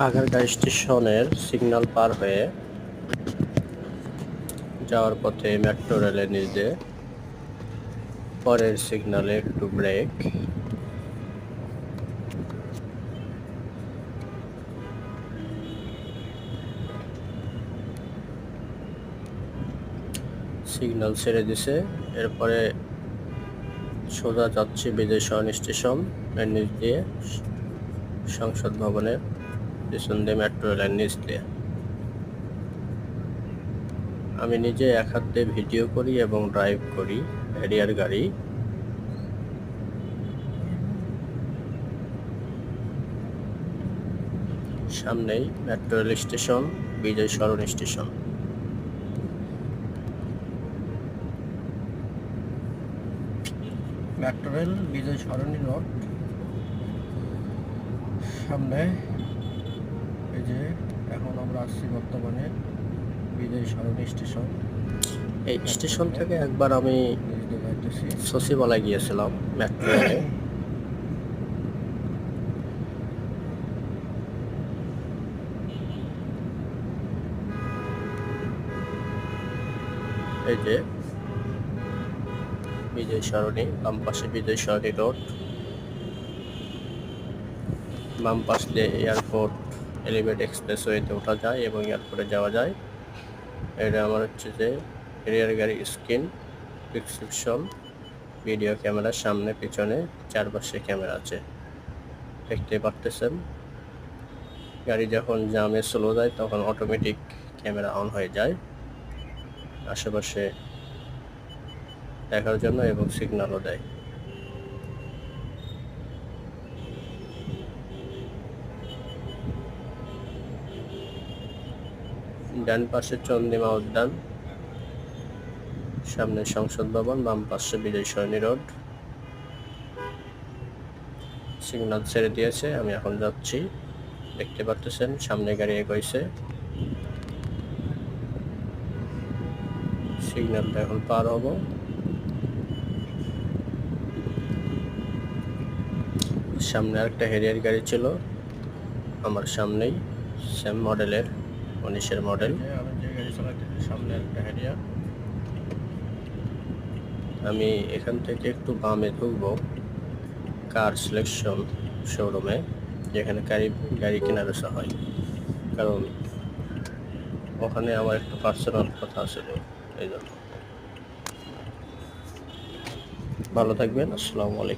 আগারগাঁও স্টেশনের সিগন্যাল পার হয়ে যাওয়ার পথে মেট্রো রেলের নিচ দিয়ে পরের সিগন্যালে একটু ব্রেক। সিগন্যাল ছেড়ে দিছে, এরপরে সোজা যাচ্ছি বিজয় সরণি স্টেশন এর নিচ দিয়ে সংসদ ভবনের পিছন দিয়ে মেট্রো রেলের নিচ দিয়ে। আমি নিজে এক হাত দিয়ে ভিডিও করি এবং ড্রাইভ করি হ্যারিয়ার গাড়ি। সামনেই মেট্রো রেল স্টেশন, বিজয় সরণি স্টেশন। মেট্রো রেল বিজয় সরণি রোড সামনে। এই যে এখন আমরা আসছি বর্তমানে বিজয় সরণি স্টেশন। এই স্টেশন থেকে একবার আমি সচিবালয় গিয়েছিলাম মেট্রো রেলে। এই যে বিজয় সরণি, বাম পাশে বিজয় সরণি রোড, বাম পাশ দিয়ে এয়ারপোর্ট এলিভেটেড এক্সপ্রেসওয়েতে ওঠা যায় এবং এয়ারপোর্টে যাওয়া যায়। এটা আমার হচ্ছে যে রিয়ার গাড়ি স্ক্রিন, প্রেসক্রিপশন, ভিডিও ক্যামেরা সামনে পিছনে চারপাশে ক্যামেরা আছে, দেখতে পারতেছেন। গাড়ি যখন জামে স্লো যায় তখন অটোমেটিক ক্যামেরা অন হয়ে যায় আশেপাশে দেখার জন্য এবং সিগন্যালও দেয়। ডান পাশে চন্দ্রিমা উদ্যান, সামনে সংসদ ভবন, বাম পাশে বিজয় সরণি রোড। সিগন্যাল ছেড়ে দিয়েছে, আমি এখন যাচ্ছি, দেখতে পারতেছেন সামনে গাড়ি এগোইছে। সিগন্যালটা এখন পার হব। সামনে আরেকটা হ্যারিয়ার গাড়ি ছিল আমার সামনেই, সেম মডেলের, 19-এর মডেল। আমি যে গাড়ি চালাচ্ছি সামনে একটা হ্যারিয়ার। আমি এখান থেকে একটু বামে ঢুকবো কার সিলেকশন শোরুমে, যেখানে গাড়ি কেনা বেচা হয়, কারণ ওখানে আমার একটা পার্সোনাল কথা ছিল, এই জন্য। ভালো থাকবেন, আসসালামু আলাইকুম।